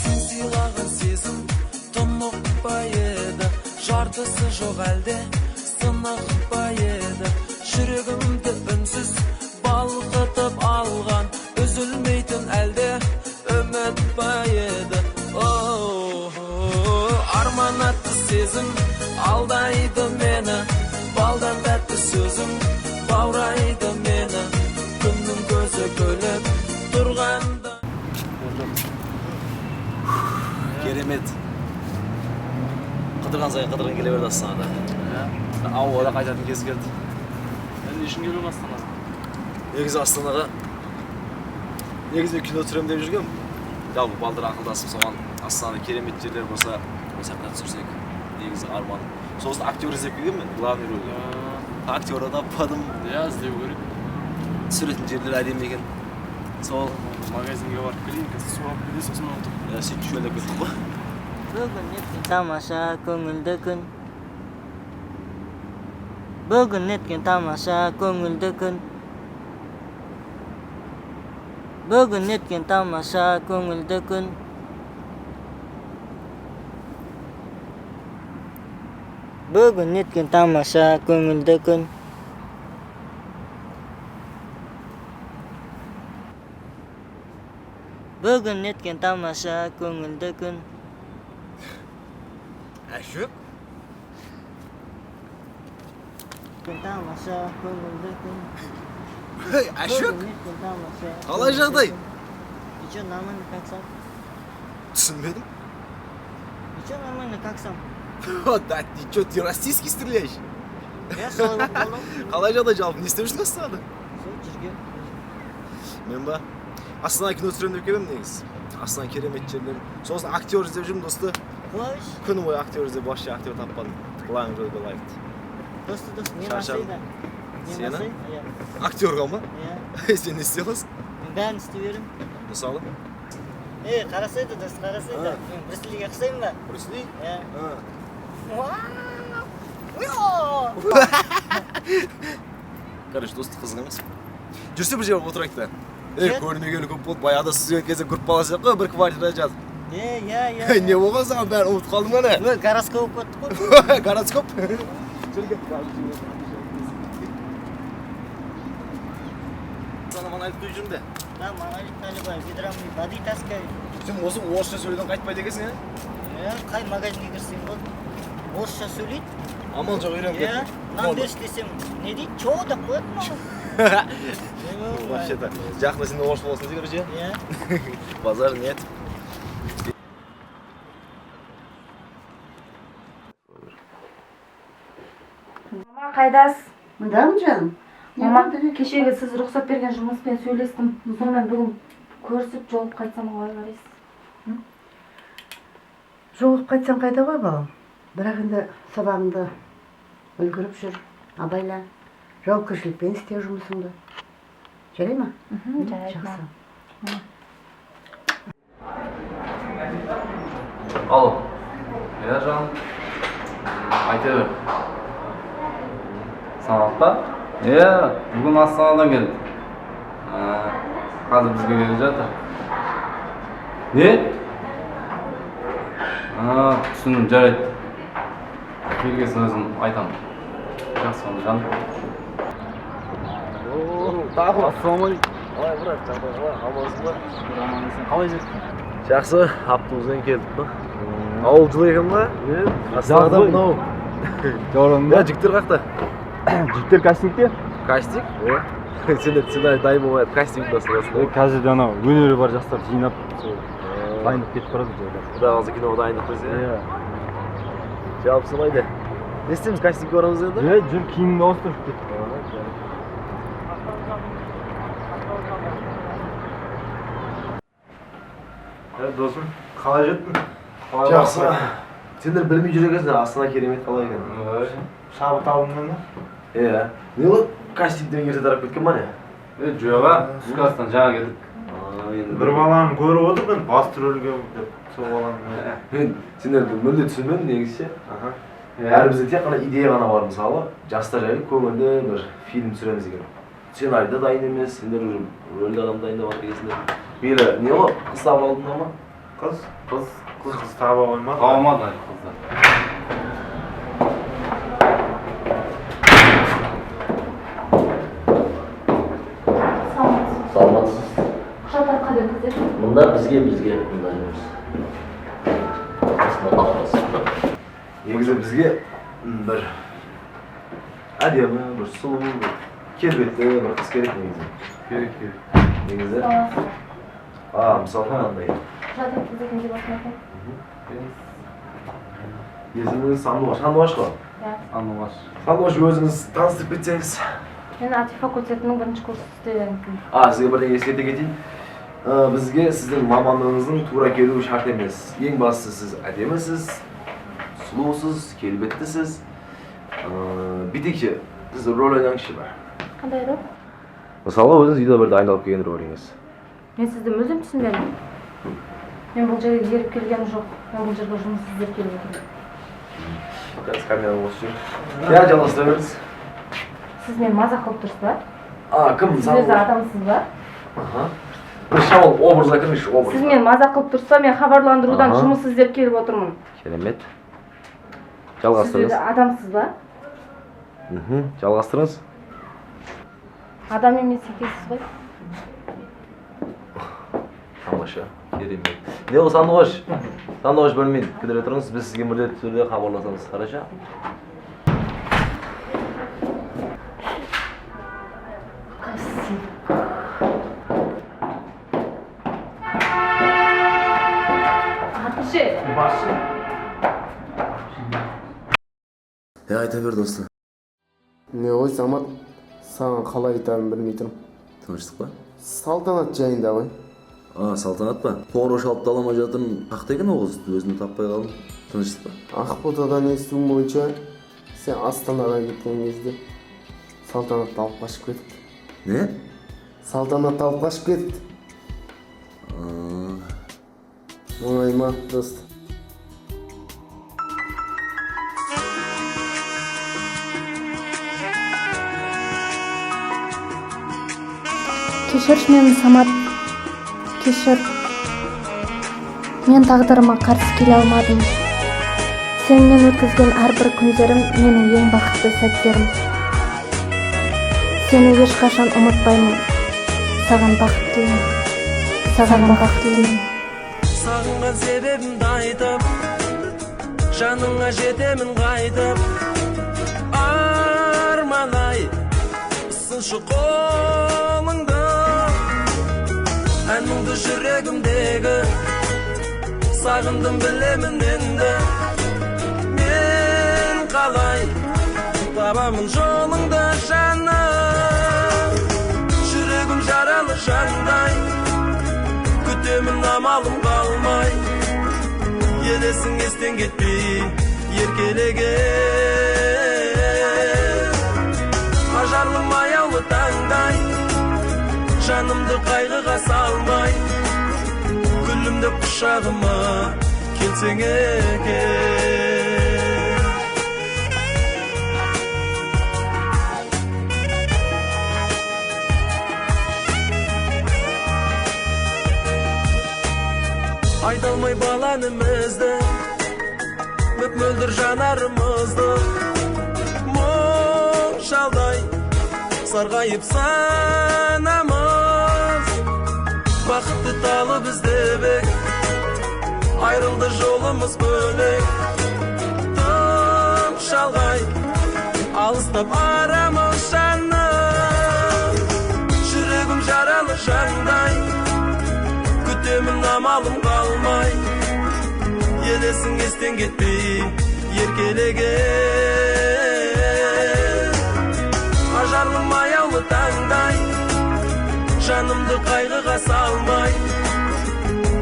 Сен сыйлаған сезім тұнық па еді, жартысы жоқ әлде сынық па еді. Жүрегімді үнсіз балқытып алған, үзілмейтін әлде үміт па еді. Арман атты сезім алдайды мені, балдан тәтті сөзің баурайды мені. Күннің көзі күліп тұрғанда. Керемет. Қыдырған сайын қыдырған келе берді Астанада. Ауада қайтатын кез келді. Не үшін келдің Астанаға? Негізі Астанаға кино түсірем деп жүргем. Жалпы балдар ақылдасып соған Астанада керемет жерлер болса, сахна түсірсек. Негізі арманым. Сосын актер іздеп келгенмін, главный рөлге. Актерді таппадым. Иә, іздеу керек. Түсіретін жерлер әдемі екен. Сол магазинге барып келейін, қазір су алып келе, сосын отырып. Сөйтіп жөндеп кеттік қой. Бүгін еткен тамаша көңілді күн. Бүгін еткен тамаша көңілді күн. Бүгін еткен тамаша көңілді күн. Бүгін еткен тамаша көңілді күн. Бүгін еткен тамаша көңілді күн. Әшік? Тамаша көңілді күн. Әшік? Қалай жағдай? Че, нормально, как сам? Түсінбедім. Че нормально, как сам? Да ты что, ты российский стреляешь? Я солай болдым. Қалай жағдай жалпы, не істеп жүрсің астанада? Сол жүрген. Мен ба? Астана кино түсіремін деп келемін негізі. Астана керемет жерлер. Сосын актер іздеп жүрмін досты. Қылайш? Күні бойы актер іздеп вообще актер таппадым. Қылайын жолды лайфты. Досты, не насайды? Сені? Актерға ма? Иә. Сен не істей аласың? Бәрін істей берем. Мысалы? Қарасайды, дост, қарасайды. Мен Брюслиге ұқсаймын ба? Брюсли? Иә. Короче, досты қызық емес. Жүрсе бір жерге отырайық та. Көрмегелі көп болды. Баяғыда студент кезде көріп қаласың ғой, бір квартирада жатып. Иә. Не болған саған бәрін ұмытып қалдың ба не? Гороскоп өтті ғой. Гороскоп? Sana manaylık duyacağım da. Да, манайлық талибай, ведрамный воды таскай. Сен осы орысша сөйлеуден қайтпайды екенсің, Қай магазинге кірсең болды. Орысша сөйлейді. Амал жоқ үйреніп кеттің. Нан берші десем, не дейді? Чо деп қояды маған. Вообще-то, жақында сенде орыс болсын дей, короче. Иә. Базар нет. Мама, қайдасыз? Мындамын жаным. Мама, кешегі сіз рұқсат берген жұмыспен сөйлестім. Сонымен бүгін көрісіп жолып қайтсам қалай қарайсыз? Жолып қайтсам қайда ғой балам. Бірақ енді сабағыңды үлгіріп жүр, абайла. Жауапкершілікпен істе жұмысыңды. Жарай ма? Жарайды. Жақсы. Алло. Иә, жаным. Айта бер. Сағат па? Иә, бүгін Астанадан келді. Қазір бізге келіп жатыр. Не? Түсіндім, жарайды. Келгесін өзім айтамын. Жақсы оны жаным. Тағы ассалаумағалейкум. Қалай брат, жағдай қалай? Амансың ба? Аман есен. Қалай жеттің? Жақсы, автобуспен келдік па? Ауыл жылы екен ба? Астанада мынау. Жорын ба? Жігіттер қақта? Жігіттер кастингте? Кастинг? Сендер сценарий дайын болмайды, кастинг басталасың. Қазір анау өнері бар жастар жинап дайындап кетіп барады жерде. Құдай қаласа киноға дайындық қойса. Иә. Жалпы солай да. Не істейміз, кастингке барамыз енді? Иә, жүр киіміңді ауыстырып кет. Досым, қалай жеттің? Жақсы. Сендер білмей жүр екенсіңдер, Астана керемет қалай екен. Шабыт алдың ба? Иә. Не болды? Кастингден ерте тарап кеткен ба не? Жоқ, түскі астан жаңа келдік. Бір баланы көріп отырмын, басты рөлге деп, сол баланы. Мен сендерді мүлде түсінбедім негізше. Бәрімізде тек қана идея ғана бар, мысалы, жастар жайлы көңілді бір фильм түсіреміз деген. Сценарийда дайын емес, сендер рөлді адам дайындап жатыр екенсіңдер. Мейлі, не ғой, қыз таба алдың ба? Қыз таба қоймады. Қалмады қыздар. Саламатсыз. Құжаттар қайда өткізеді? Мында бізге мында жүрміз. Негізі бізге бір әдемі, бір сұлу, бір келбетті бір қыз керек негізі. Керек. Негізі? Мысалы қандай? Құжат өткізетін деп отырмын. Есіміңіз Сандуғаш. Сандуғаш қой? Иә. Сандуғаш өзіңіз таныстырып кетсеңіз. Мен АТИ факультетінің бірінші курс студентімін. Сізге бірден ескерте кетейін. Бізге сіздің мамандығыңыздың тура келуі шарт емес. Ең бастысы сіз әдемісіз, сұлусыз, келбеттісіз. Бітекші, сіз рөл ойнаңызшы бар. Қандай рөл? Мысалы, өзіңіз үйде бір дайындалып келген рөліңіз. Мен сізді мүлдем түсінбедім. Мен бұл жерге еріп келгенім жоқ. Мен бұл жерге жұмыс іздеп келіп отырмын. Қазір камераны осы жүр. Я жалғастыра беріңіз. Сіз мені мазақ қылып тұрсыз ба? Кім? Сіз өзі адамсыз ба? Бір шамал образға кіріңізші, образ. Сіз мені мазақ қылып тұрсыз ба? Мен хабарландырудан жұмыс іздеп келіп отырмын. Керемет. Сіз Жалғастырыңыз. өзі адамсыз ба? Жалғастырыңыз. Адам емес екенсіз ғой? Тамаша, керемет. Не ол Сандуғаш? Сандуғаш бөлмейді, кідіре тұрыңыз, біз сізге міндетті түрде хабарласамыз. Қараша? Атышы! Басшы. Айта бер достum. Не ғой Самат, саған қалай айтарымды білмей тұрмын. Тыныштық па? Салтанат жайында ғой. Салтанат па? Қоңырау шалып та аламай жатырмын. Қақта екен ол қыз? Өзімді таппай қалдым. Тыныштық па? Ақботадан естуім бойынша, сен Астанаға кеткен кезде Салтанат алып қашып кетіпті. Не? Салтанат алып қашып кетіпті. Оңай ма, дост? Кешірші мені, Самат. Кешір. Мен тағдырыма қарсы келе алмадым. Сенімен өткізген әрбір күндерім менің ең бақытты сәттерім. Сені ешқашан ұмытпаймын. Саған бақыт тілеймін. Саған бақыт тілеймін. Сағынған себебімді айтып, жаныңа жетемін қайтып. Арман-ай, сыншы қолыңды, әніңді жүрегімдегі, сағындым білемін енді. Мен қалай табамын жолыңды жаным, жүрегім жаралы жандай, күтемін амалым қалмай, елесің естен кетпей еркелеген. Ажарлым аяулы таңдай, жанымды қайғыға салмай, гүлімді құшағыма келсең екен. Айта алмай баланымызды, мөп-мөлдір жанарымызды, мұң шалдай сарғайып санамыз. Бақытты талып іздебек, айрылды жолымыз бөлек. Тым шалғай алыстап арамыз жаным, жүрегім жаралы жандай, күтемін амалым қалмай, елесің естен кетпей еркелеген. Ажарлым аяулы таңдай, жанымды қайғыға салмай,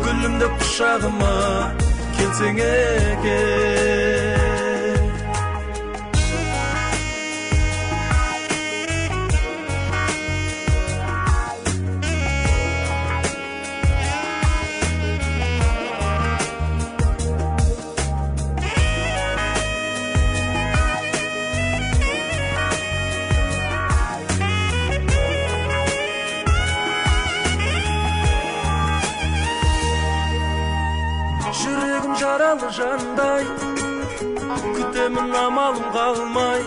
гүлімді құшағыма келсең екен. Жүрегім жаралы жандай, күтемін амалым қалмай,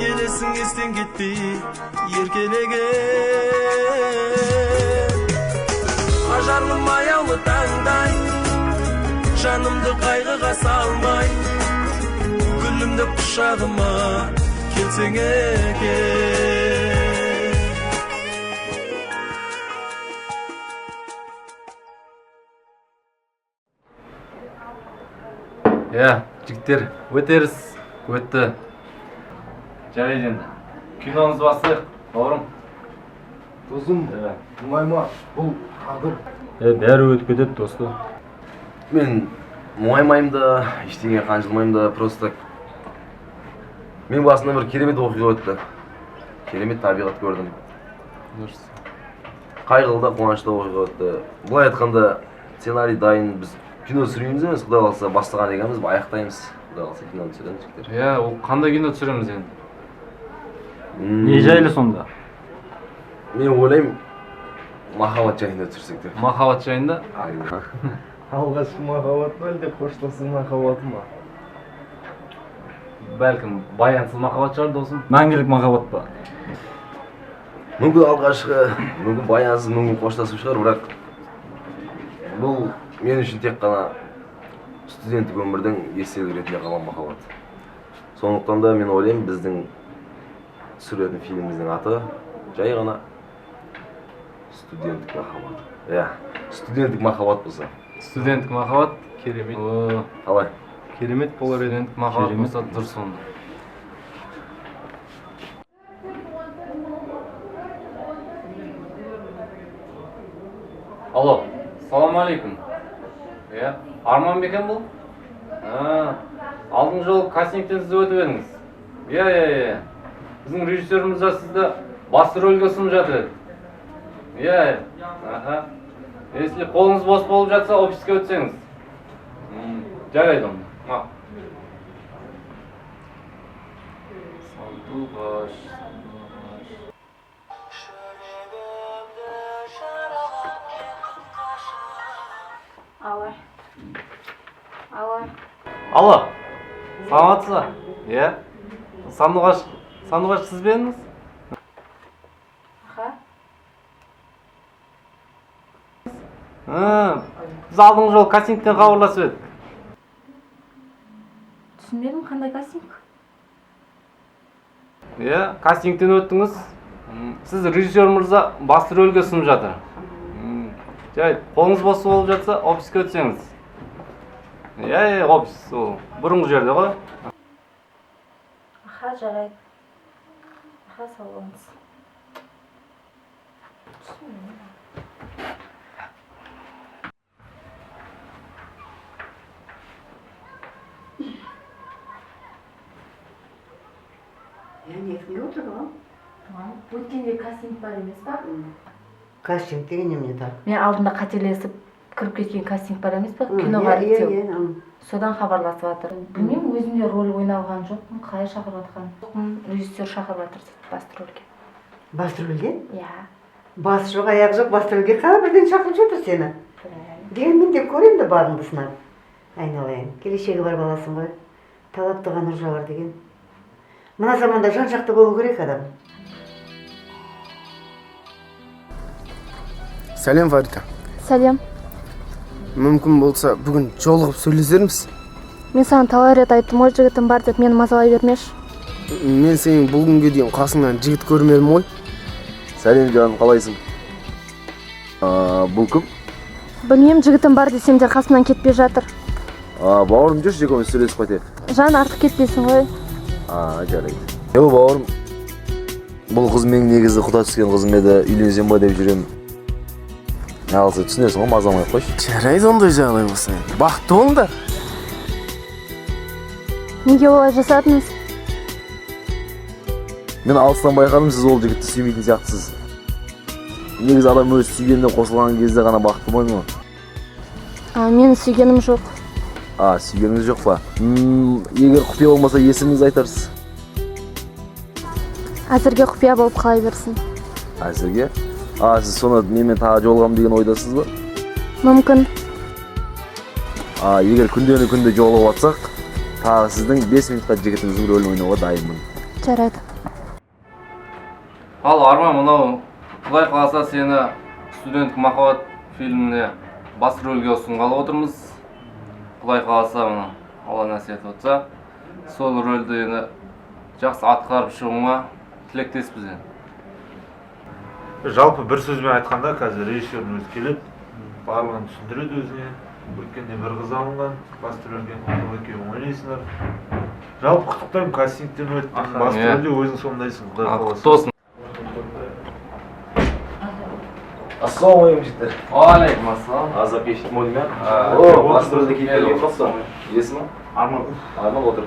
елесің естен кетпей еркелеген. Ажарлым аяулы таңдай, жанымды қайғыға салмай, гүлімді құшағыма келсең екен. Жігіттер, өтеріз, өтті. Жарайды енді. Киноңыз басты, бауырым. Досым, оңай ма? Бұл тағдыр. Бәрі өтіп кетеді, досты. Мен мұңаймайым да, ештеңе қанжылмайым да, просто мен басында бір керемет оқиға өтті. Керемет табиғат көрдім. Қайғылы да, қуанышты оқиға өтті. Бұлай айтқанда, сценарий дайын, біз кино түсіреміз емес, құдай қаласа бастаған екенбіз, аяқтаймыз. Құдай қаласа кино түсіреміз жігіттер. Ол қандай кино түсіреміз енді? Не жайлы сонда? Мен ойлаймын, махаббат жайында түсірсек деп. Махаббат жайында? Алғашқы махаббат па әлде қоштасу махаббаты ма? Бәлкім баянсыз махаббат шығар, досым. Мәңгілік махаббат па? Мүмкін алғашқы, мүмкін баянсыз, мүмкін қоштасу шығар, бірақ бұл мен үшін тек қана студенттік өмірдің естелік ретінде қалған махаббат. Сондықтан да мен ойлаймын, біздің түсіретін фильміміздің аты жай ғана студенттік махаббат. Студенттік махаббат болса. Студенттік махаббат, керемет. Қалай? Керемет болар еді. Махаббат болса дұрыс онда. Алло, салам алейкум. Арман бекен бұл? Алдың жол кастингтен сіз өтіп едіңіз. Иә. Біздің режиссеріміз да сізді басты рөлге ұсынып жатыр еді. Иә. Если қолыңыз бос болып жатса, офиске өтсеңіз. Жарайды онда. Сандуғаш. Алло, саламатсыз ба? Иә. Сандуғаш сіз бе едіңіз? Біз алдыңғы жол кастингтен хабарласып едік. Түсінбедім, қандай кастинг? Иә, кастингтен өттіңіз. Сіз режиссер мырза басты рөлге ұсынып жатыр. Жай, қолыңыз бос болып жатса, офиске өтсеңіз. Иә, офис, ол бұрынғы жерде ғой. Жарайды. Сау болыңыз. Несіне отырған? Өткенде кастинг бар емес па? Кастинг деген немене так? Мен алдында қателесіп кіріп кеткен кастинг бар емес па? Киноға іріктеу. Содан хабарласып жатыр. Білмеймін, өзімде рөл ойналған жоқпын, қалай шақырып жатқан. Режиссер шақырып жатыр басты рөлге. Басты рөлге? Иә. Бас жоқ, аяқ жоқ, басты рөлге қана бірден шақырып жатыр сені. Дегенмен де көрейін де бағыңды сынап. Айналайын, келешегі бар баласың ғой. Талапты ғана жауар деген. Мына заманда жан жақты болу керек адам. Сәлем, Фарита. Сәлем. Мүмкін болса, бүгін жолығып сөйлесерміз? Мен саған талай рет айттым, ой жігітім бар деп мені мазалай бермеші. Мен сенің бұл күнге дейін қасыңнан жігіт көрмедім ғой. Сәлем жаным, қалайсың? Бұл кім? Білмеймін, жігітім бар десем де қасымнан кетпей жатыр. Бауырым, жүрші екеуміз сөйлесіп қайтайық. Жан, артық кетпейсің ғой. Жарайды. Бауырым, бұл қыз менің негізі құда түскен қызым еді, үйленсем ба деп жүремін. Алса түсінесің ғой, мазаламай қойшы. Жарайды, ондай жағдай болса. Бақытты болыңдар. Неге олай жасадыңыз? Мен алыстан байқадым, сіз ол жігітті сүймейтін сияқтысыз. Негізі адам өз сүйгеніне қосылған кезде ғана бақытты болмайды ма? Мен сүйгенім жоқ. Сүйгеніңіз жоқ па? Егер құпия болмаса есіміңізді айтарсыз. Әзірге құпия болып қалай берсін. Әзірге? Сіз соны менімен тағы жолығам деген ойдасыз ба? Мүмкін. Егер күнде жолығып атсақ, тағы сіздің 5 минутқа жігітіңіздің рөлін ойнауға дайынмын. Жарайды. Ал Арман, мынау құдай қаласа сені студенттік махаббат фильміне бас рөлге ұсынғалы отырмыз. Құдай қаласа мұны Алла нәсіп етіп отса, сол рөлді енді жақсы атқарып шығуыңа тілектеспіз енді. Жалпы бір сөзбен айтқанда, қазір режиссердің өзі келіп, барлығын түсіндіреді өзіне. Өткенде бір қыз алынған, басты рөлге екеуің ойнайсыңдар. Жалпы құттықтаймын, кастингтен өттің, басты рөлде өзің сомдайсың. Құтты болсын. Ассалаумағалейкум жігіттер. Алейкум ассалам. Азап ешітім ойым я? Басты рөлде кейіпкерге қатысам. Есімі? Арман. Арман отыр.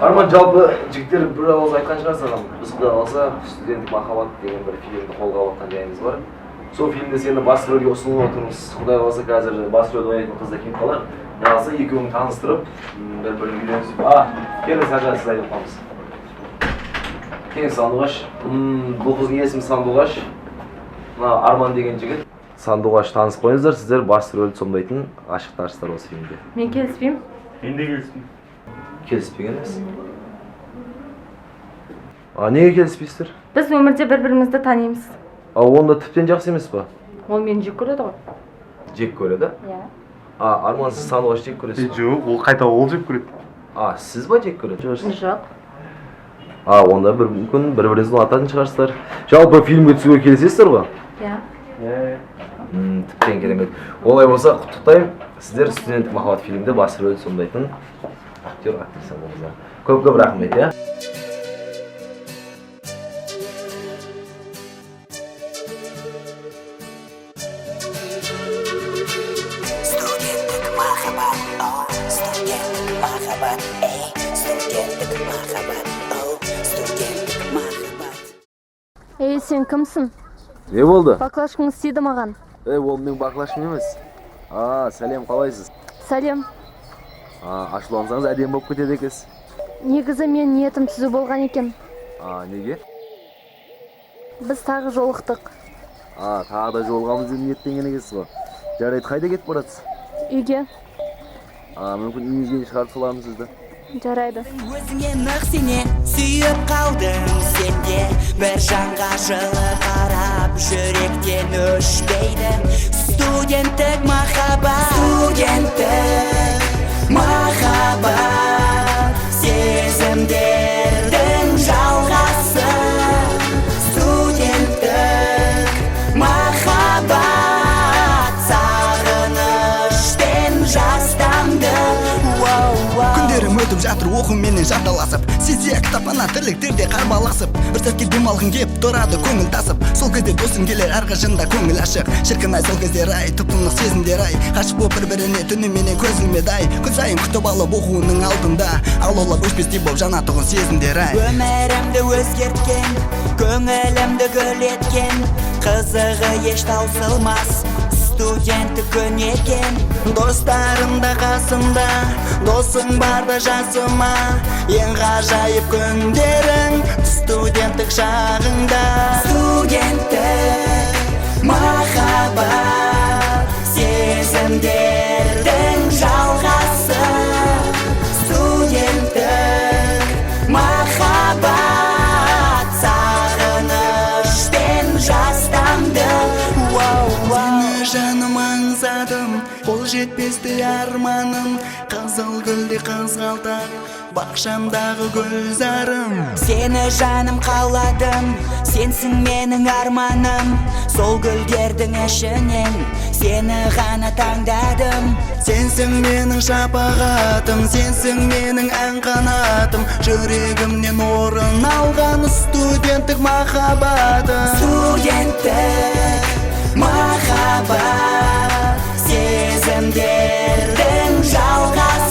Арман, жалпы жігіттер бір ауыз айтқан шығар саған. Біз құдай қаласа студенттік махаббат деген бір фильмді қолға алған жайымыз бар. Сол фильмде сені басты рөлге ұсынып отырмыз. Құдай қаласа қазір басты рөлді ойнайтын қыз да келіп қалар. Қаласа екеуін таныстырып, бір-бірін үйленісіп. Келіңіз Саржан, сіз айтып қаламыз. Келіңіз Сандуғаш. Бұл қыздың есімі Сандуғаш. Мына Арман деген жігіт. Сандуғаш, танысып қойыңыздар, сіздер басты рөлді сомдайтын ғашықтарсыздар осы фильмде. Мен келіспеймін. Мен де келіспеймін. Келіспеген емес. Неге келіспейсіздер? Біз өмірде бір-бірімізді танимыз. Онда тіптен жақсы емес па? Ол мені жек көреді ғой. Жек көреді? Иә. Арман, сіз Сандуғаш жек көресіз ба? Жоқ, ол қайта ол жек көреді. Сіз ба жек көреді? Жоқ. Онда мүмкін бір-біріңізді ұнататын шығарсыздар. Жалпы фильмге түсуге келісесіздер ба? Иә. Тіптен керемет. Олай болса құттықтаймын. сіздер студенттік махаббат фильмінде басты рөлді сомдайтын актер актриса болыңыздар. Көп рахмет, иә. Студенттік махаббат, студенттік махаббат, студенттік махаббат, студенттік махаббат. Сен кімсің? Не болды? Баклашкаң істеді маған. Ол менің баклашым емес. Сәлем, қалайсыз? Сәлем. Ашулансаңыз әдемі болып кетеді екенсіз. Негізі мен ниетім түзу болған екен. Неге? Біз тағы жолықтық. Тағы да жолығамыз деп ниеттенген екенсіз ғой. Жарайды, қайда кетіп барасыз? Үйге. Мүмкін үйіңізге шығарып саламын сізді. Жарайды. Өзіңе нық сене сүйіп қалдың сенде, бір жанға жылы қарап жүректен өшпейді. Студенттік махаббат, студенттік махаббат, сезімдердің жалғасы. Студенттік махаббат, сағыныштен жастанды. Күндерім өтіп жатыр оқуменен жанталасып, сезе кітапхана тірліктерде қарбаласып, бір сәтке демалғың кеп тұрады көңіл тасып. Сол кезде досың келер әрқашанда көңіл ашық. Шіркін ай сол кездер ай, тұп-тұнық сезімдер ай, ғашық болып бір-біріне түніменен көзілмеді ай. Күн сайын күтіп алып оқуының алдында, алаулап өшпестей болып жанатұғын сезімдер ай. Өмірімді өзгерткен, көңілімді гүл еткен, қызығы еш таусылмас студенттік күн екен. Достарым да қасымда, досың барда жасыма, ең ғажайып күндерің студенттік шағыңда. Студенттік махаббат, сезімдердің жалғасы. Студенттік махаббат, сағыныштен жастанды. Сені жаным аңсадым, қол жетпесті арманым, қызыл гүлде қызғалдақ бақшамдағы гүлзарым. Сені жаным қаладым, сенсің менің арманым, сол гүлдердің ішінен сені ғана таңдадым. Сенсің менің шапағатым, сенсің менің ән қанатым, жүрегімнен орын алған студенттік махаббатым. Студенттік махаббат, сезімдердің жалғасы.